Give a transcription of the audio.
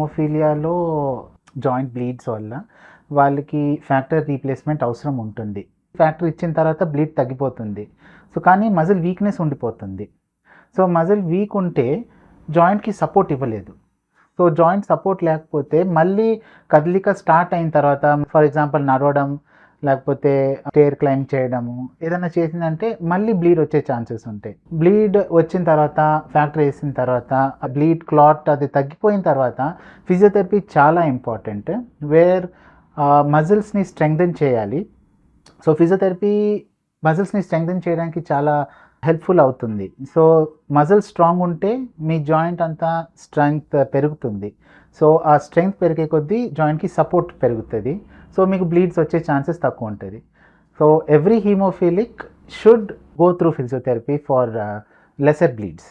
హీమోఫీలియాలో joint bleeds వల్ల వాళ్ళకి factor replacement అవసరం ఉంటుంది. ఫ్యాక్టర్ ఇచ్చిన తర్వాత బ్లీడ్ తగ్గిపోతుంది. సో కానీ మజిల్ వీక్నెస్ ఉండిపోతుంది. సో మజిల్ వీక్ ఉంటే జాయింట్కి సపోర్ట్ ఇవ్వలేదు. సో జాయింట్ సపోర్ట్ లేకపోతే మళ్ళీ కదలిక స్టార్ట్ అయిన తర్వాత ఫర్ ఎగ్జాంపుల్ నడవడం లేకపోతే స్టేర్ క్లైంబ్ చేయడము ఏదైనా చేసిందంటే మళ్ళీ బ్లీడ్ వచ్చే ఛాన్సెస్ ఉంటాయి. బ్లీడ్ వచ్చిన తర్వాత ఫ్యాక్టర్ వేసిన తర్వాత బ్లీడ్ క్లాట్ అది తగ్గిపోయిన తర్వాత ఫిజియోథెరపీ చాలా ఇంపార్టెంట్. వేర్ మజిల్స్ని స్ట్రెంగ్థెన్ చేయాలి. సో ఫిజియోథెరపీ మజిల్స్ని స్ట్రెంగ్థెన్ చేయడానికి చాలా హెల్ప్ఫుల్ అవుతుంది. సో మజిల్ స్ట్రాంగ్ ఉంటే మీ జాయింట్ అంతా స్ట్రెంగ్త్ పెరుగుతుంది. సో ఆ స్ట్రెంగ్త్ పెరిగే కొద్దీ జాయింట్కి సపోర్ట్ పెరుగుతుంది. సో మీకు బ్లీడ్స్ వచ్చే ఛాన్సెస్ తక్కువ ఉంటుంది. So every హీమోఫిలిక్ should go through physiotherapy for lesser bleeds.